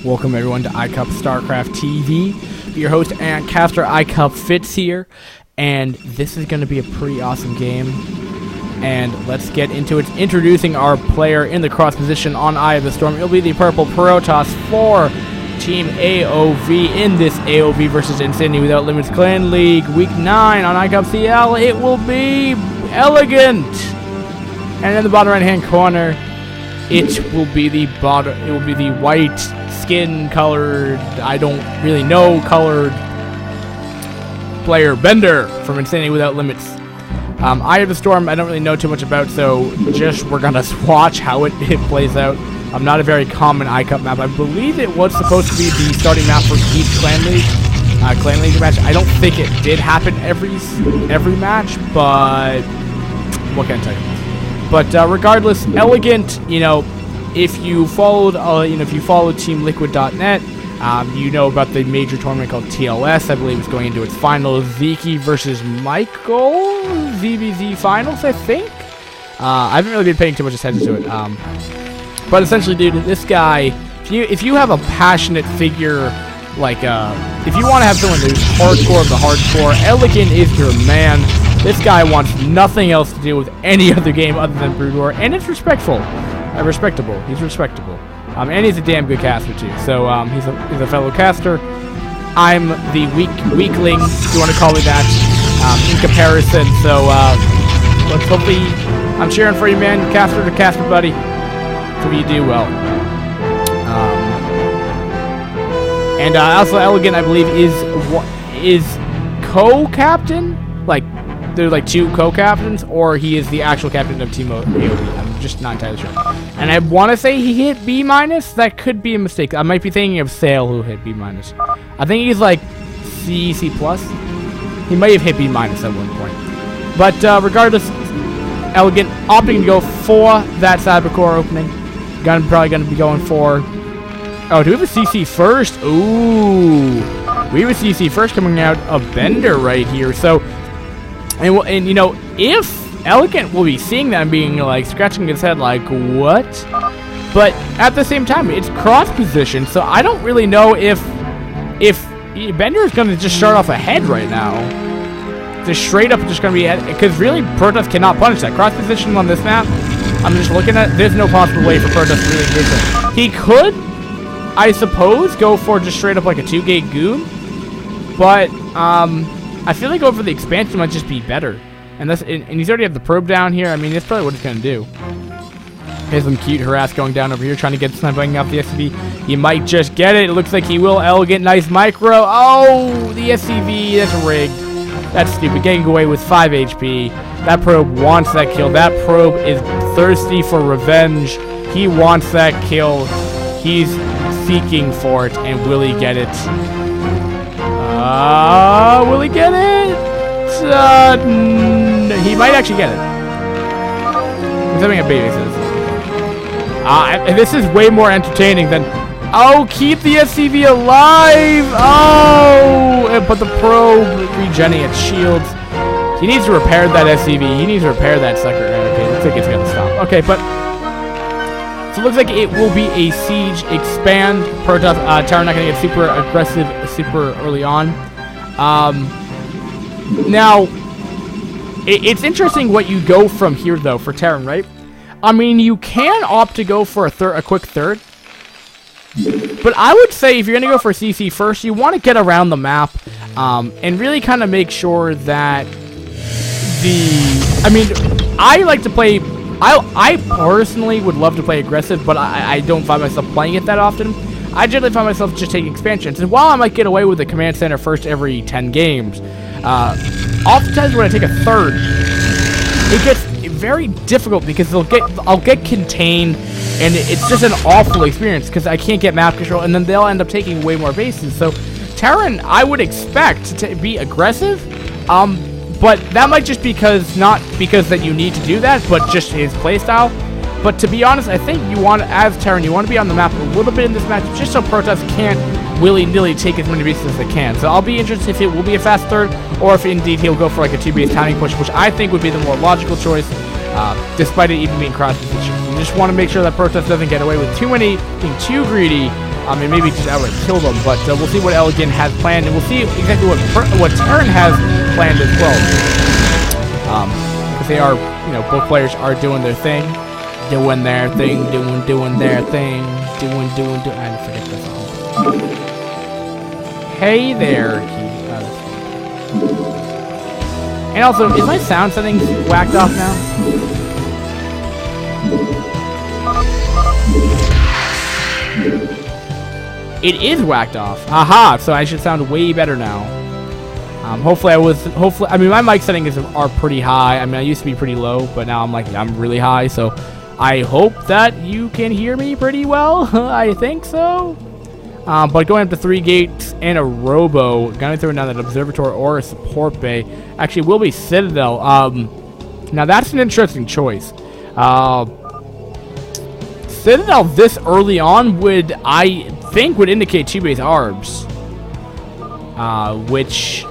Welcome everyone to iCCup StarCraft TV. Your host and caster iCCup Fitz here, and this is going to be a pretty awesome game. And let's get into it. Introducing our player in the cross position on Eye of the Storm. It'll be the purple Protoss for Team AoV in this AoV versus Insanity Without Limits Clan League Week 9 on iCCup. It will be Elegant. And in the bottom right hand corner, it will be the white skin colored, I don't really know, colored player Bender from Insanity Without Limits. Eye of the Storm I don't really know too much about, so just we're gonna watch how it plays out. Not a very common iCCup map. I believe it was supposed to be the starting map for each Clan League match. I don't think it did happen every match, but what can I tell you? But regardless, Elegant, if you followed TeamLiquid.net, you know about the major tournament called TLS. I believe it's going into its finals. Ziki versus Michael, ZBZ finals, I think. I haven't really been paying too much attention to it. But essentially, dude, this guy, if you have a passionate figure, if you want to have someone who's hardcore of the hardcore, Elegant is your man. This guy wants nothing else to do with any other game other than Brood War, and it's respectable. He's respectable. And he's a damn good caster too. So he's a fellow caster. I'm the weakling, if you want to call me that, in comparison. So let's hopefully, I'm cheering for you, man. Caster to caster, buddy. So you do well. And also Elegant, I believe, is co-captain. There's two co-captains, or he is the actual captain of Team AoV. I'm just not entirely sure. And I want to say he hit B-. That could be a mistake. I might be thinking of Sale, who hit B-. I think he's C+. He might have hit B- at one point. But regardless, Elegant opting to go for that Cybercore opening. Probably going to be going for... Oh, do we have a CC first? Ooh. We have a CC first coming out of Bender right here. So... And if Elegant will be seeing that and being scratching his head what? But at the same time, it's cross position, so I don't really know if Bender is going to just start off ahead right now. Just straight up just going to be ahead, because really Protoss cannot punish that. Cross position on this map, I'm just looking at, there's no possible way for Protoss to really hit it. He could, I suppose, go for just straight up a 2-gate goon, but I feel like going for the expansion might just be better. And he's already have the probe down here. I mean, that's probably what he's going to do. Here's some cute harass going down over here, trying to get sniping off the SCV. He might just get it. It looks like he will. Elegant, nice micro. Oh, the SCV, that's rigged. That's stupid. Getting away with 5 HP. That probe wants that kill. That probe is thirsty for revenge. He wants that kill. He's seeking for it, and will he get it? Will he get it? He might actually get it. He's having a baby, says. This is way more entertaining than... Oh, keep the SCV alive! Oh! But the probe regenerating its shields. He needs to repair that SCV. He needs to repair that sucker. Okay, looks like it's gonna stop. Okay, but... So it looks like it will be a siege expand. Protoss, Terran not going to get super aggressive super early on. Now, it's interesting what you go from here, though, for Terran, right? I mean, you can opt to go for a quick third. But I would say if you're going to go for CC first, you want to get around the map and really kind of make sure that I mean, I like to play... I personally would love to play aggressive, but I don't find myself playing it that often. I generally find myself just taking expansions. And while I might get away with the command center first every 10 games, oftentimes when I take a third, it gets very difficult because I'll get contained, and it's just an awful experience because I can't get map control, and then they'll end up taking way more bases. So Terran, I would expect to be aggressive, but that might just not because that you need to do that, but just his playstyle. But to be honest, I think as Terran, you want to be on the map a little bit in this match, just so Protoss can't willy-nilly take as many bases as they can. So I'll be interested if it will be a fast third, or if indeed he'll go for a 2-base timing push, which I think would be the more logical choice, despite it even being cross position. You just want to make sure that Protoss doesn't get away with being too greedy, I mean, maybe just outright kill them, but we'll see what Elegant has planned, and we'll see exactly what Terran has planned as well. Because they are, you know, both players are doing their thing. Doing their thing. I forget this song. Hey there, and also, is my sound settings whacked off now? It is whacked off. Aha! So I should sound way better now. Hopefully, I mean, my mic settings are pretty high. I mean, I used to be pretty low, but now I'm really high. So I hope that you can hear me pretty well. I think so. But going up to 3 gates and a robo, gonna throw down that observatory or a support bay. Actually, will be Citadel. Now that's an interesting choice. Citadel this early on would, I think, would indicate 2 base arbs, which,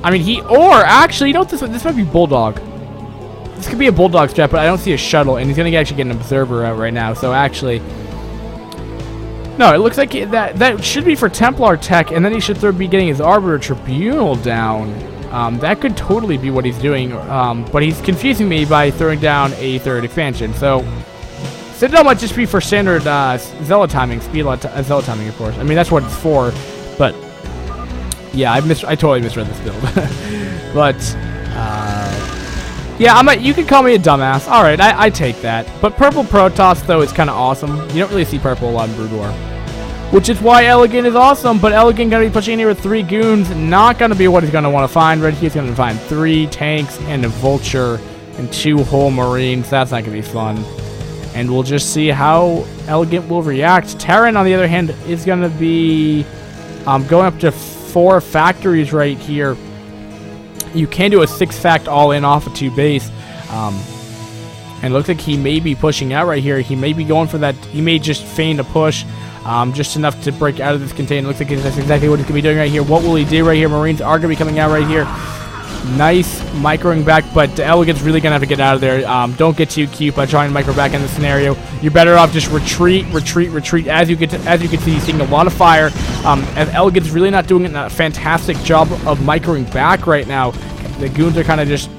I mean, or actually, you know what, this might be Bulldog. This could be a Bulldog strat, but I don't see a shuttle, and he's gonna actually get an observer out right now. So actually. No, it looks like that should be for Templar Tech, and then he should be getting his Arbiter Tribunal down. That could totally be what he's doing, but he's confusing me by throwing down a 3rd expansion. So, Citadel might just be for standard Zealot timing, Zealot timing, of course. I mean, that's what it's for, but yeah, I totally misread this build. But, yeah, you could call me a dumbass. All right, I take that. But purple Protoss, though, is kind of awesome. You don't really see purple a lot in Brood War, which is why Elegant is awesome. But Elegant going to be pushing in here with 3 goons. Not going to be what he's going to want to find. Right here, he's going to find 3 tanks and a Vulture and 2 whole Marines. That's not going to be fun. And we'll just see how Elegant will react. Terran, on the other hand, is going to be going up to 4 factories right here. You can do a 6-fact all-in off of 2 base. And it looks like he may be pushing out right here. He may be going for that. He may just feign a push. Just enough to break out of this container. Looks like that's exactly what he's going to be doing right here. What will he do right here? Marines are going to be coming out right here. Nice microing back, but Elegant's really going to have to get out of there. Don't get too cute by trying to micro back in this scenario. You're better off just retreat. As you can see, he's seeing a lot of fire. And Elegant's really not doing a fantastic job of microing back right now. The goons are kind of just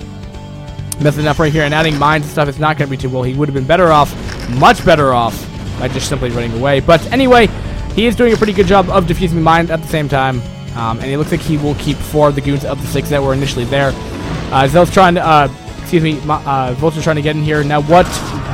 messing up right here, and adding mines and stuff is not going to be too well. He would have been better off, much better off, by just simply running away. But anyway, he is doing a pretty good job of defusing mines at the same time. And it looks like he will keep 4 of the goons of the 6 that were initially there. Zell's trying to, Vulture's trying to get in here. Now, what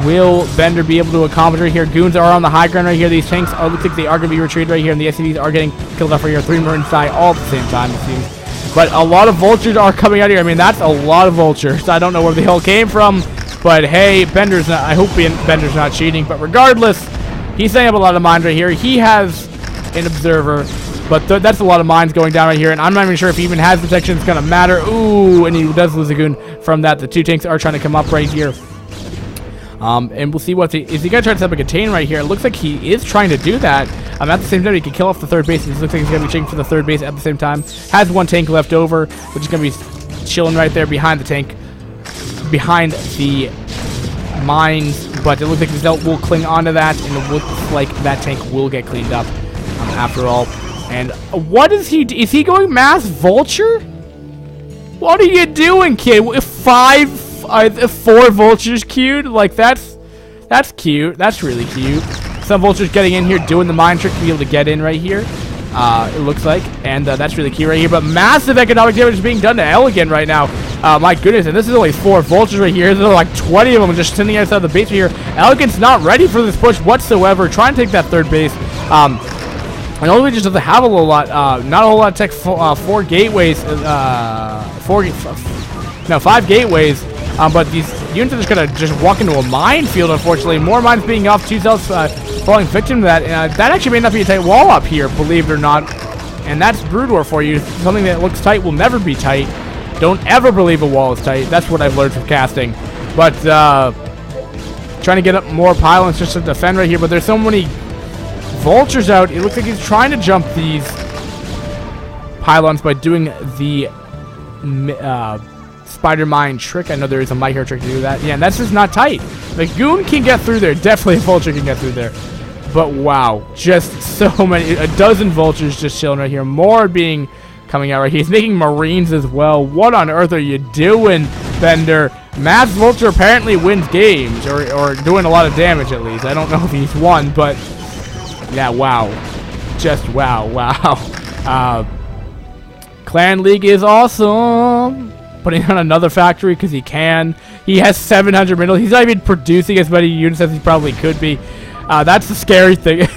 will Bender be able to accomplish right here? Goons are on the high ground right here. These tanks looks like they are going to be retreated right here, and the SCVs are getting killed off right here. 3 Marines die all at the same time, it seems. But a lot of Vultures are coming out here. I mean, that's a lot of Vultures. I don't know where the hell came from, but hey, Bender's not, I hope Bender's not cheating. But regardless, he's setting up a lot of mines right here. He has an observer. But that's a lot of mines going down right here, and I'm not even sure if he even has protection. It's going to matter. Ooh, and he does lose a goon from that. The 2 tanks are trying to come up right here. And we'll see is he going to try to set up a contain right here? It looks like he is trying to do that. At the same time, he can kill off the 3rd base. It looks like he's going to be checking for the 3rd base at the same time. Has 1 tank left over, which is going to be chilling right there behind the tank. Behind the mines. But it looks like the Zelt will cling onto that, and it looks like that tank will get cleaned up after all. And what is he? Is he going mass Vulture? What are you doing, kid? 4 Vultures queued? Like, that's cute. That's really cute. Some Vultures getting in here, doing the mine trick to be able to get in right here. It looks like. And that's really cute right here. But massive economic damage is being done to Elegant right now. My goodness. And this is only 4 Vultures right here. There's like 20 of them just sitting outside the base right here. Elegant's not ready for this push whatsoever. Trying to take that 3rd base. And only just doesn't have a whole lot, not a whole lot of tech, 4 gateways, 5 gateways, but these units are just going to just walk into a minefield, unfortunately. More mines being off, 2 cells falling victim to that. That actually may not be a tight wall up here, believe it or not. And that's Brood War for you. Something that looks tight will never be tight. Don't ever believe a wall is tight. That's what I've learned from casting. But, trying to get up more pylons just to defend right here, but there's so many Vultures out. It looks like he's trying to jump these pylons by doing the spider mine trick. I know there is a micro trick to do that. Yeah, and that's just not tight. The goon can get through there. Definitely a vulture can get through there. But wow, just so many, a dozen vultures just chilling right here. More coming out right here. He's making marines as well. What on earth are you doing, Bender? Mass Vulture apparently wins games, or doing a lot of damage at least. I don't know if he's won, but yeah, wow. Just wow. Clan League is awesome. Putting on another factory because he can. He has 700 minerals. He's not even producing as many units as he probably could be. That's the scary thing.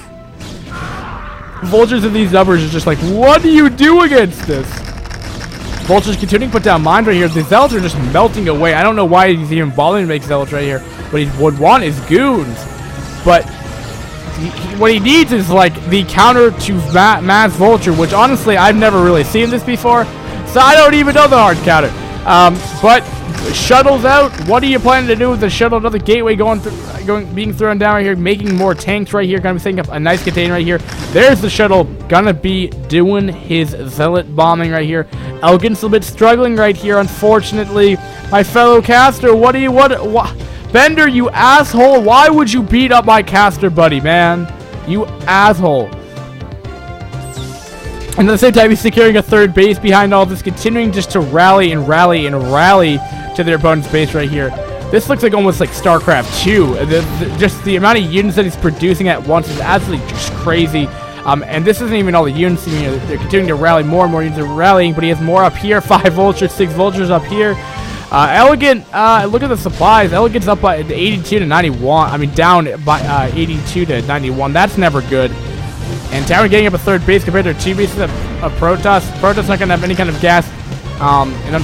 Vultures in these numbers are just like, what do you do against this? Vultures continuing to put down mines right here. The zealots are just melting away. I don't know why he's even bothering to make zealots right here. What he would want is goons. But what he needs is like the counter to Mass Vulture, which honestly I've never really seen this before. So I don't even know the hard counter. But shuttles out. What are you planning to do with the shuttle? Another gateway being thrown down right here, making more tanks right here. Gonna be setting up a nice container right here. There's the shuttle. Gonna be doing his zealot bombing right here. Elgin's a bit struggling right here, unfortunately. My fellow caster, what? Bender, you asshole. Why would you beat up my caster buddy, man? You asshole. And at the same time, he's securing a third base behind all this, continuing just to rally to their opponent's base right here. This looks like almost like StarCraft 2. Just the amount of units that he's producing at once is absolutely just crazy. And this isn't even all the units. You know, they're continuing to rally. More and more units are rallying, but he has more up here. 5 vultures, 6 vultures up here. Elegant, look at the supplies. Elegant's up by 82 to 91. I mean, down by 82 to 91. That's never good. And Tower getting up a third base compared to 2 bases of Protoss. Protoss not going to have any kind of gas. And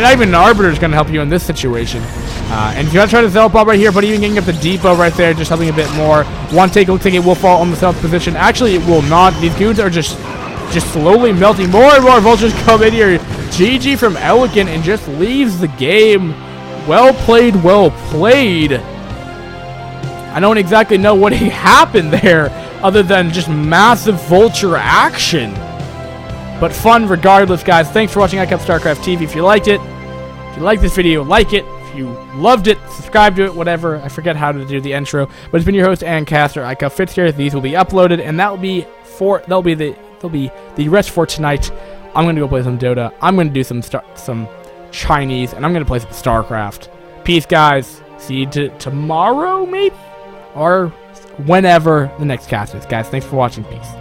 not even an Arbiter is going to help you in this situation. And if you want to try to zealot bomb right here, but even getting up the depot right there, just helping a bit more. One take looks like it will fall on the south position. Actually, it will not. These goons are just slowly melting. More and more vultures come in here. GG from Elegant and just leaves the game. Well played, well played. I don't exactly know what happened there other than just massive vulture action. But fun regardless, guys. Thanks for watching iCCup StarCraft TV. If you liked it, if you liked this video, like it. If you loved it, subscribe to it, whatever. I forget how to do the intro. But it's been your host and caster, iCCup Fitz here. These will be uploaded, and that'll be the rest for tonight. I'm gonna go play some Dota. I'm gonna do some Chinese, and I'm gonna play some StarCraft. Peace, guys. See you tomorrow, maybe, or whenever the next cast is. Guys, thanks for watching. Peace.